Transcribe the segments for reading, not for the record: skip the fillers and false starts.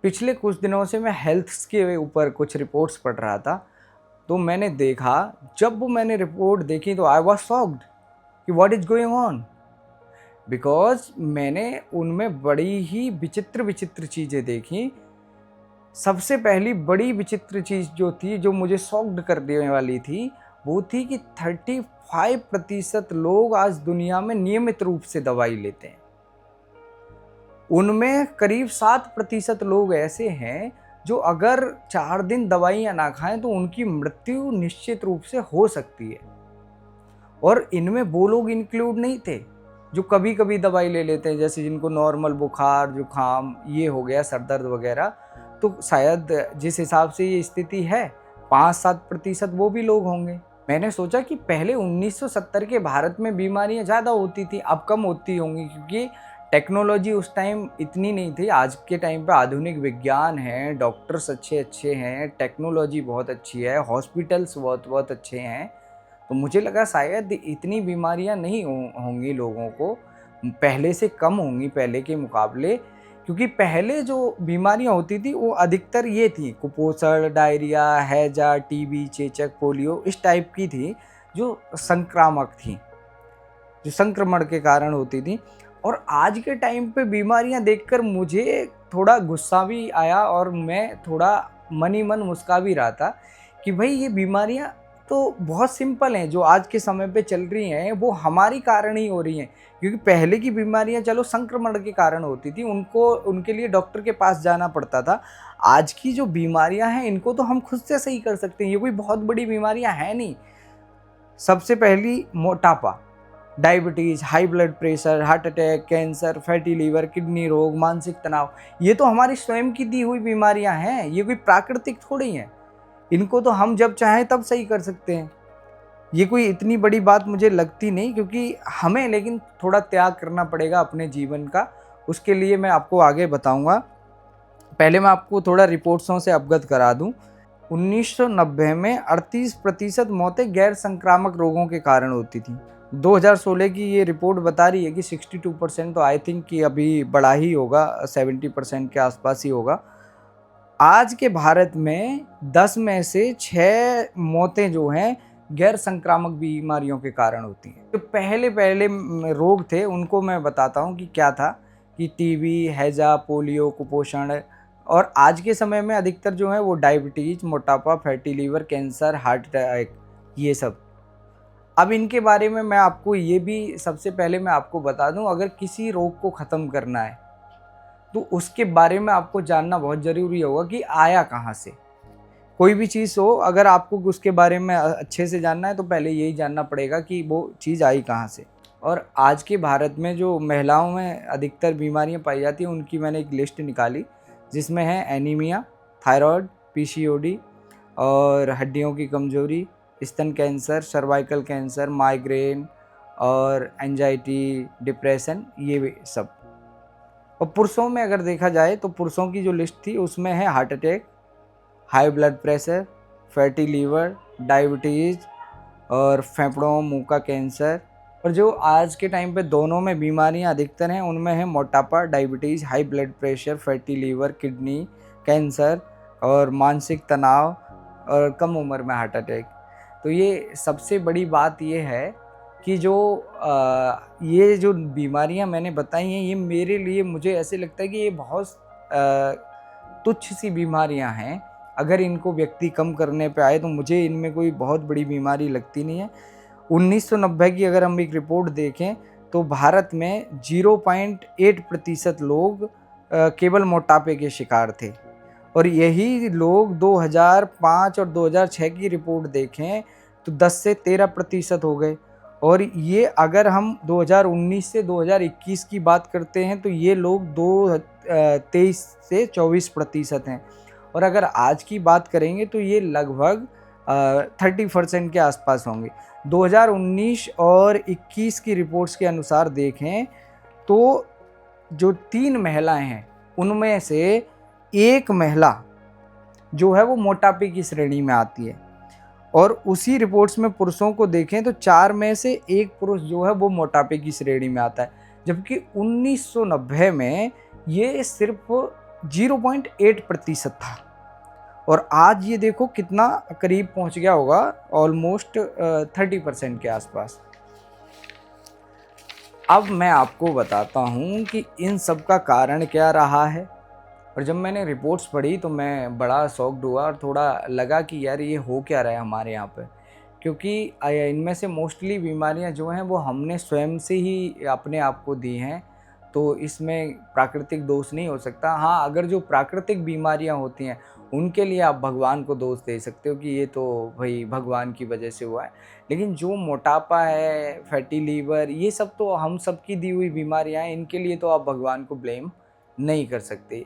पिछले कुछ दिनों से मैं हेल्थ के ऊपर कुछ रिपोर्ट्स पढ़ रहा था, तो मैंने देखा, जब वो मैंने रिपोर्ट देखी तो आई वाज शॉक्ड कि what is going on. Because मैंने उनमें बड़ी ही विचित्र विचित्र चीज़ें देखी। सबसे पहली बड़ी विचित्र चीज़ जो थी, जो मुझे शॉक्ड कर देने वाली थी, वो थी कि 35% लोग आज दुनिया में नियमित रूप से दवाई लेते हैं। उनमें करीब 7% लोग ऐसे हैं जो अगर 4 दिन दवाइयाँ ना खाएँ तो उनकी मृत्यु निश्चित रूप से हो सकती है। और इनमें वो लोग इंक्लूड नहीं थे जो कभी-कभी दवाई ले लेते हैं, जैसे जिनको नॉर्मल बुखार, जुकाम ये हो गया, सर दर्द वगैरह। तो शायद जिस हिसाब से ये स्थिति है, 5-7% वो भी लोग होंगे। मैंने सोचा कि पहले 1970 के भारत में बीमारियां ज़्यादा होती थी, अब कम होती होंगी, क्योंकि टेक्नोलॉजी उस टाइम इतनी नहीं थी। आज के टाइम पे आधुनिक विज्ञान है, डॉक्टर्स अच्छे अच्छे हैं, टेक्नोलॉजी बहुत अच्छी है, हॉस्पिटल्स बहुत बहुत अच्छे हैं। तो मुझे लगा शायद इतनी बीमारियां नहीं होंगी लोगों को, पहले से कम होंगी पहले के मुकाबले। क्योंकि पहले जो बीमारियां होती थी वो अधिकतर ये थी, कुपोषण, डायरिया, हैजा, टीबी, चेचक, पोलियो, इस टाइप की थी, जो संक्रामक थी, जो संक्रमण के कारण होती थी। और आज के टाइम पे बीमारियां देखकर मुझे थोड़ा गुस्सा भी आया और मैं थोड़ा मन ही मन मुस्का भी रहा था कि भाई ये बीमारियां तो बहुत सिंपल हैं, जो आज के समय पे चल रही हैं वो हमारी कारण ही हो रही हैं। क्योंकि पहले की बीमारियां चलो संक्रमण के कारण होती थी, उनको उनके लिए डॉक्टर के पास जाना पड़ता था। आज की जो बीमारियां हैं इनको तो हम खुद से सही कर सकते हैं, ये कोई बहुत बड़ी बीमारियां हैं नहीं। सबसे पहली मोटापा, diabetes, high blood pressure, heart attack, cancer, fatty liver, kidney रोग, मानसिक तनाव, ये तो हमारी स्वयं की दी हुई बीमारियां हैं, ये कोई प्राकृतिक थोड़ी हैं। इनको तो हम जब चाहें तब सही कर सकते हैं। ये कोई इतनी बड़ी बात मुझे लगती नहीं, क्योंकि हमें लेकिन थोड़ा त्याग करना पड़ेगा अपने जीवन का। उसके लिए मैं आपको आगे बताऊंगा। पहले मैं आपको थोड़ा रिपोर्ट्सों से अवगत करा दूं। 1990 में 38% मौतें गैर संक्रामक रोगों के कारण होती थी। 2016 की ये रिपोर्ट बता रही है कि 62%, तो आई थिंक कि अभी बढ़ा ही होगा, 70% के आसपास ही होगा। आज के भारत में 10 में से 6 मौतें जो हैं गैर संक्रामक बीमारियों के कारण होती हैं। जो पहले पहले रोग थे उनको मैं बताता हूँ कि क्या था, कि टीबी, हैजा, पोलियो, कुपोषण। और आज के समय में अधिकतर जो है वो डायबिटीज, मोटापा, fatty liver, cancer, heart attack, ये सब। अब इनके बारे में मैं आपको ये भी सबसे पहले मैं आपको बता दूं, अगर किसी रोग को ख़त्म करना है तो उसके बारे में आपको जानना बहुत ज़रूरी होगा कि आया कहाँ से। कोई भी चीज़ हो, अगर आपको उसके बारे में अच्छे से जानना है तो पहले यही जानना पड़ेगा कि वो चीज़ आई कहाँ से। और आज के भारत में जो महिलाओं में अधिकतर बीमारियां पाई जाती हैं उनकी मैंने एक लिस्ट निकाली, जिसमें है एनीमिया, थायराइड, पीसीओडी और हड्डियों की कमजोरी, स्तन कैंसर, सर्वाइकल कैंसर, माइग्रेन और एंजाइटी, डिप्रेशन, ये सब। और पुरुषों में अगर देखा जाए तो पुरुषों की जो लिस्ट थी उसमें है heart attack, high blood pressure, fatty liver, diabetes और फेफड़ों मुंह का कैंसर। और जो आज के टाइम पे दोनों में बीमारियां अधिकतर हैं उनमें है मोटापा, diabetes, high blood pressure, fatty liver, kidney, cancer और मानसिक तनाव और कम उम्र में हार्ट अटैक। तो ये सबसे बड़ी बात ये है कि जो ये जो बीमारियां मैंने बताई हैं, ये मेरे लिए, मुझे ऐसे लगता है कि ये बहुत तुच्छ सी बीमारियां हैं। अगर इनको व्यक्ति कम करने पे आए तो मुझे इनमें कोई बहुत बड़ी बीमारी लगती नहीं है। 1990 की अगर हम एक रिपोर्ट देखें तो भारत में 0.8% लोग केवल मोटापे के शिकार थे। और यही लोग 2005 और 2006 की रिपोर्ट देखें तो 10 से 13% हो गए। और ये अगर हम 2019 से 2021 की बात करते हैं तो ये लोग 23 से 24% हैं। और अगर आज की बात करेंगे तो ये लगभग 30% के आसपास होंगे। 2019 और 21 की रिपोर्ट्स के अनुसार देखें तो जो 3 महिलाएं हैं उनमें से एक महिला जो है वो मोटापे की श्रेणी में आती है। और उसी रिपोर्ट्स में पुरुषों को देखें तो 4 में से 1 पुरुष जो है वो मोटापे की श्रेणी में आता है। जबकि 1990 में ये सिर्फ 0.8% था और आज ये देखो कितना करीब पहुंच गया होगा, ऑलमोस्ट 30% के आसपास। अब मैं आपको बताता हूँ कि इन सब का कारण क्या रहा है। और जब मैंने रिपोर्ट्स पढ़ी तो मैं बड़ा शॉक्ड हुआ और थोड़ा लगा कि यार ये हो क्या रहा है हमारे यहाँ पे, क्योंकि इनमें से मोस्टली बीमारियाँ जो हैं वो हमने स्वयं से ही अपने आप को दी हैं। तो इसमें प्राकृतिक दोष नहीं हो सकता। हाँ, अगर जो प्राकृतिक बीमारियाँ होती हैं उनके लिए आप भगवान को दोष दे सकते हो कि ये तो भाई भगवान की वजह से हुआ है। लेकिन जो मोटापा है, फैटी लीवर, ये सब तो हम सबकी दी हुई बीमारियाँ हैं, इनके लिए तो आप भगवान को ब्लेम नहीं कर सकते।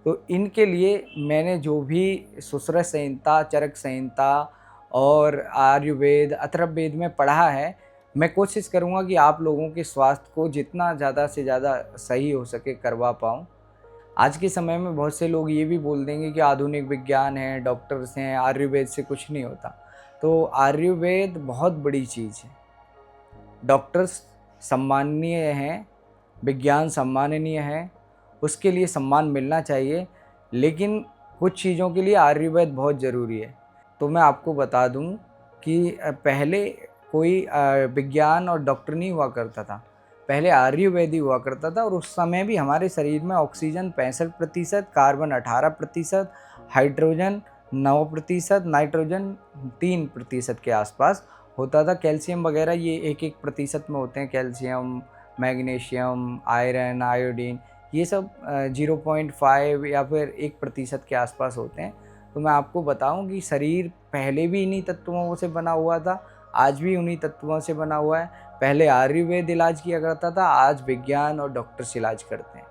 तो इनके लिए मैंने जो भी सुश्रुत संहिता, चरक संहिता और आयुर्वेद, अथर्ववेद में पढ़ा है, मैं कोशिश करूँगा कि आप लोगों के स्वास्थ्य को जितना ज़्यादा से ज़्यादा सही हो सके करवा पाऊँ। आज के समय में बहुत से लोग ये भी बोल देंगे कि आधुनिक विज्ञान है, डॉक्टर्स हैं, आयुर्वेद से कुछ नहीं होता। तो आयुर्वेद बहुत बड़ी चीज़ है। डॉक्टर्स सम्माननीय हैं, विज्ञान सम्माननीय है, उसके लिए सम्मान मिलना चाहिए, लेकिन कुछ चीज़ों के लिए आयुर्वेद बहुत ज़रूरी है। तो मैं आपको बता दूं कि पहले कोई विज्ञान और डॉक्टर नहीं हुआ करता था, पहले आयुर्वेद ही हुआ करता था। और उस समय भी हमारे शरीर में ऑक्सीजन 65%, कार्बन 18%, हाइड्रोजन 9%, नाइट्रोजन 3% के आसपास होता था। कैल्शियम वगैरह ये 1-1% में होते हैं, कैल्शियम, मैग्नीशियम, आयरन, आयोडीन, ये सब 0.5 या फिर 1% के आसपास होते हैं। तो मैं आपको बताऊं कि शरीर पहले भी इन्हीं तत्वों से बना हुआ था, आज भी उन्हीं तत्वों से बना हुआ है। पहले आयुर्वेद इलाज किया करता था, आज विज्ञान और डॉक्टर्स इलाज करते हैं।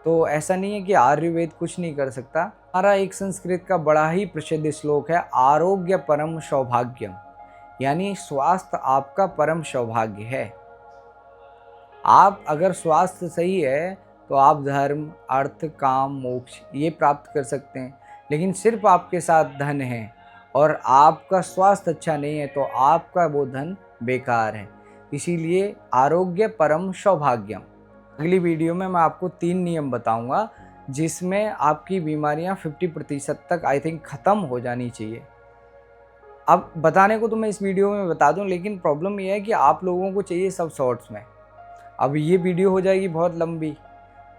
तो ऐसा नहीं है कि आयुर्वेद कुछ नहीं कर सकता। हमारा एक संस्कृत का बड़ा ही प्रसिद्ध श्लोक है, आरोग्य परम सौभाग्यम, यानी स्वास्थ्य आपका परम सौभाग्य है। आप अगर स्वास्थ्य सही है तो आप धर्म, अर्थ, काम, मोक्ष ये प्राप्त कर सकते हैं। लेकिन सिर्फ आपके साथ धन है और आपका स्वास्थ्य अच्छा नहीं है तो आपका वो धन बेकार है। इसीलिए आरोग्य परम सौभाग्यम। अगली वीडियो में मैं आपको 3 नियम बताऊंगा जिसमें आपकी बीमारियां 50% तक आई थिंक ख़त्म हो जानी चाहिए। अब बताने को तो मैं इस वीडियो में बता दूं, लेकिन प्रॉब्लम ये है कि आप लोगों को चाहिए सब शॉर्ट्स में। अब ये वीडियो हो जाएगी बहुत लंबी,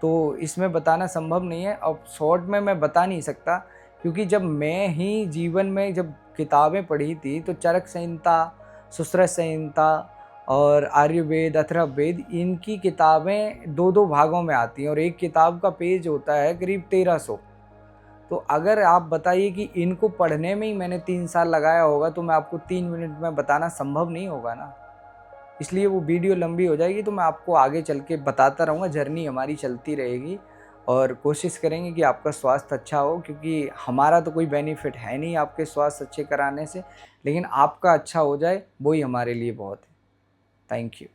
तो इसमें बताना संभव नहीं है। अब शॉर्ट में मैं बता नहीं सकता, क्योंकि जब मैं ही जीवन में जब किताबें पढ़ी थी तो चरक संहिता, सुश्रुत संहिता और आयुर्वेद, अथर्ववेद, इनकी किताबें 2-2 भागों में आती हैं और एक किताब का पेज होता है करीब 1300। तो अगर आप बताइए कि इनको पढ़ने में ही मैंने 3 साल लगाया होगा तो मैं आपको 3 मिनट में बताना संभव नहीं होगा ना। इसलिए वो वीडियो लंबी हो जाएगी। तो मैं आपको आगे चल के बताता रहूँगा, जर्नी हमारी चलती रहेगी और कोशिश करेंगे कि आपका स्वास्थ्य अच्छा हो, क्योंकि हमारा तो कोई बेनिफिट है नहीं आपके स्वास्थ्य अच्छे कराने से, लेकिन आपका अच्छा हो जाए वही हमारे लिए बहुत है। Thank you.